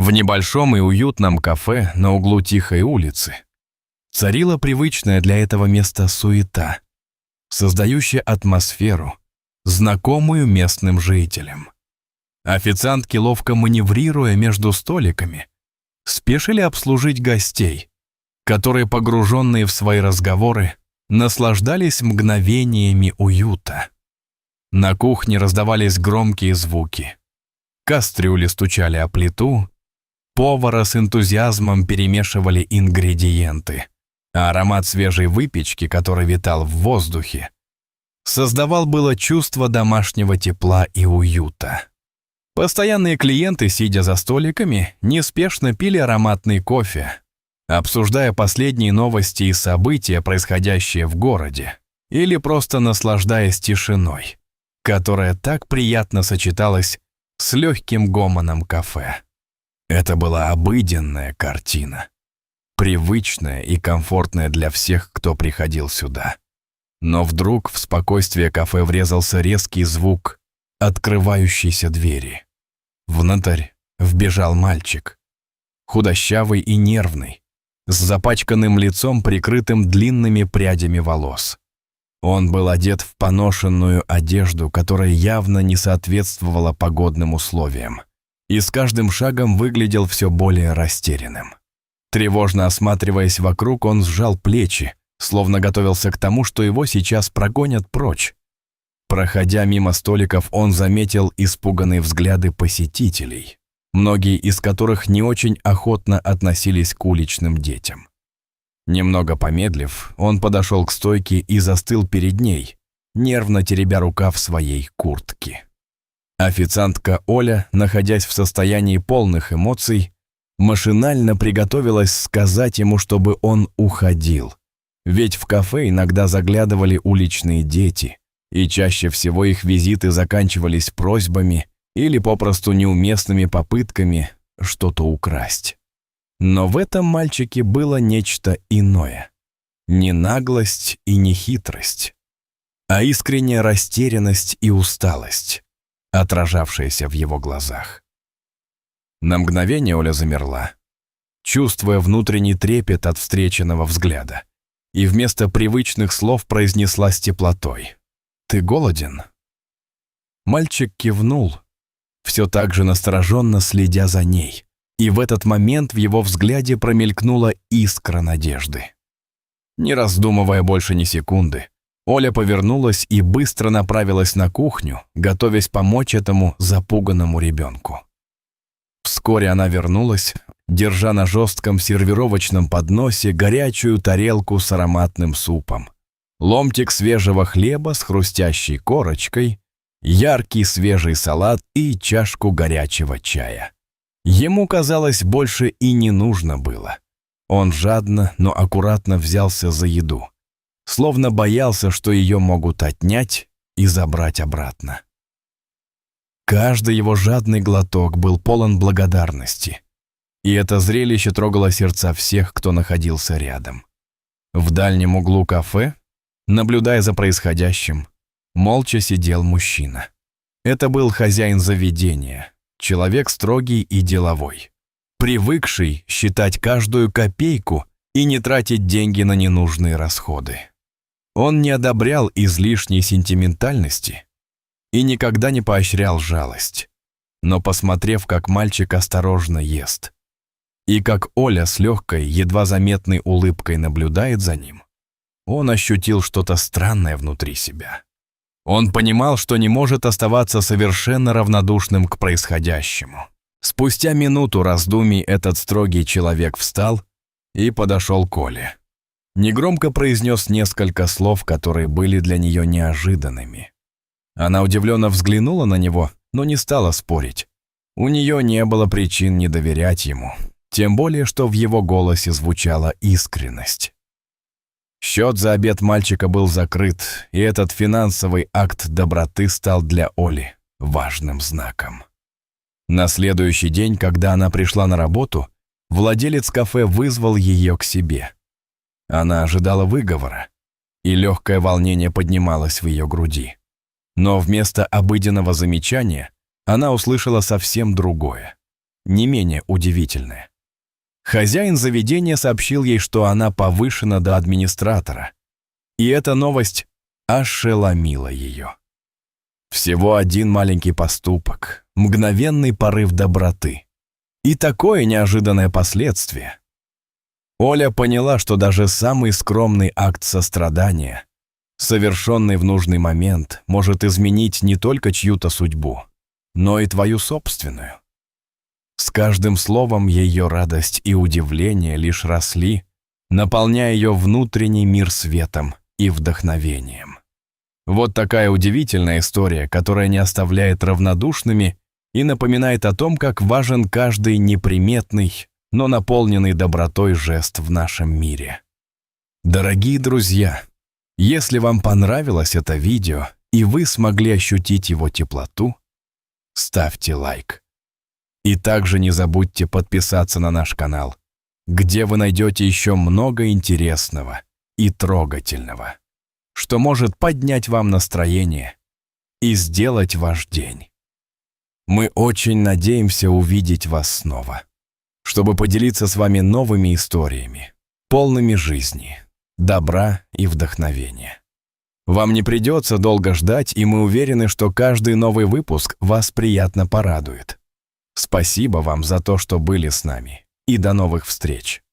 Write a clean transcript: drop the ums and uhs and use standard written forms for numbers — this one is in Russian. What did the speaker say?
В небольшом и уютном кафе на углу тихой улицы царила привычная для этого места суета, создающая атмосферу, знакомую местным жителям. Официантки, ловко маневрируя между столиками, спешили обслужить гостей, которые, погруженные в свои разговоры, наслаждались мгновениями уюта. На кухне раздавались громкие звуки. Кастрюли стучали о плиту, повара с энтузиазмом перемешивали ингредиенты, а аромат свежей выпечки, который витал в воздухе, создавал было чувство домашнего тепла и уюта. Постоянные клиенты, сидя за столиками, неспешно пили ароматный кофе, обсуждая последние новости и события, происходящие в городе, или просто наслаждаясь тишиной, которая так приятно сочеталась с легким гомоном кафе. Это была обыденная картина, привычная и комфортная для всех, кто приходил сюда. Но вдруг в спокойствие кафе врезался резкий звук открывающейся двери. Внутрь вбежал мальчик, худощавый и нервный, с запачканным лицом, прикрытым длинными прядями волос. Он был одет в поношенную одежду, которая явно не соответствовала погодным условиям, и с каждым шагом выглядел все более растерянным. Тревожно осматриваясь вокруг, он сжал плечи, словно готовился к тому, что его сейчас прогонят прочь. Проходя мимо столиков, он заметил испуганные взгляды посетителей, многие из которых не очень охотно относились к уличным детям. Немного помедлив, он подошел к стойке и застыл перед ней, нервно теребя рукав своей куртки. Официантка Оля, находясь в состоянии полных эмоций, машинально приготовилась сказать ему, чтобы он уходил. Ведь в кафе иногда заглядывали уличные дети, и чаще всего их визиты заканчивались просьбами или попросту неуместными попытками что-то украсть. Но в этом мальчике было нечто иное. Не наглость и не хитрость, а искренняя растерянность и усталость, отражавшаяся в его глазах. На мгновение Оля замерла, чувствуя внутренний трепет от встреченного взгляда, и вместо привычных слов произнесла с теплотой: «Ты голоден?» Мальчик кивнул, все так же настороженно следя за ней, и в этот момент в его взгляде промелькнула искра надежды. Не раздумывая больше ни секунды, Оля повернулась и быстро направилась на кухню, готовясь помочь этому запуганному ребенку. Вскоре она вернулась, держа на жестком сервировочном подносе горячую тарелку с ароматным супом, ломтик свежего хлеба с хрустящей корочкой, яркий свежий салат и чашку горячего чая. Ему, казалось, больше и не нужно было. Он жадно, но аккуратно взялся за еду, словно боялся, что ее могут отнять и забрать обратно. Каждый его жадный глоток был полон благодарности, и это зрелище трогало сердца всех, кто находился рядом. В дальнем углу кафе, наблюдая за происходящим, молча сидел мужчина. Это был хозяин заведения, человек строгий и деловой, привыкший считать каждую копейку и не тратить деньги на ненужные расходы. Он не одобрял излишней сентиментальности и никогда не поощрял жалость. Но посмотрев, как мальчик осторожно ест, и как Оля с легкой, едва заметной улыбкой наблюдает за ним, он ощутил что-то странное внутри себя. Он понимал, что не может оставаться совершенно равнодушным к происходящему. Спустя минуту раздумий этот строгий человек встал и подошел к Оле. Негромко произнес несколько слов, которые были для нее неожиданными. Она удивленно взглянула на него, но не стала спорить. У нее не было причин не доверять ему, тем более, что в его голосе звучала искренность. Счет за обед мальчика был закрыт, и этот финансовый акт доброты стал для Оли важным знаком. На следующий день, когда она пришла на работу, владелец кафе вызвал ее к себе. Она ожидала выговора, и легкое волнение поднималось в ее груди. Но вместо обыденного замечания она услышала совсем другое. не менее удивительное. Хозяин заведения сообщил ей, что она повышена до администратора, и эта новость ошеломила ее. Всего один маленький поступок, мгновенный порыв доброты и такое неожиданное последствие. Оля поняла, что даже самый скромный акт сострадания, совершенный в нужный момент, может изменить не только чью-то судьбу, но и твою собственную. С каждым словом ее радость и удивление лишь росли, наполняя ее внутренний мир светом и вдохновением. Вот такая удивительная история, которая не оставляет равнодушными и напоминает о том, как важен каждый неприметный, но наполненный добротой жест в нашем мире. Дорогие друзья, если вам понравилось это видео и вы смогли ощутить его теплоту, ставьте лайк. И также не забудьте подписаться на наш канал, где вы найдете еще много интересного и трогательного, что может поднять вам настроение и сделать ваш день. Мы очень надеемся увидеть вас снова, чтобы поделиться с вами новыми историями, полными жизни, добра и вдохновения. Вам не придется долго ждать, и мы уверены, что каждый новый выпуск вас приятно порадует. Спасибо вам за то, что были с нами, и до новых встреч!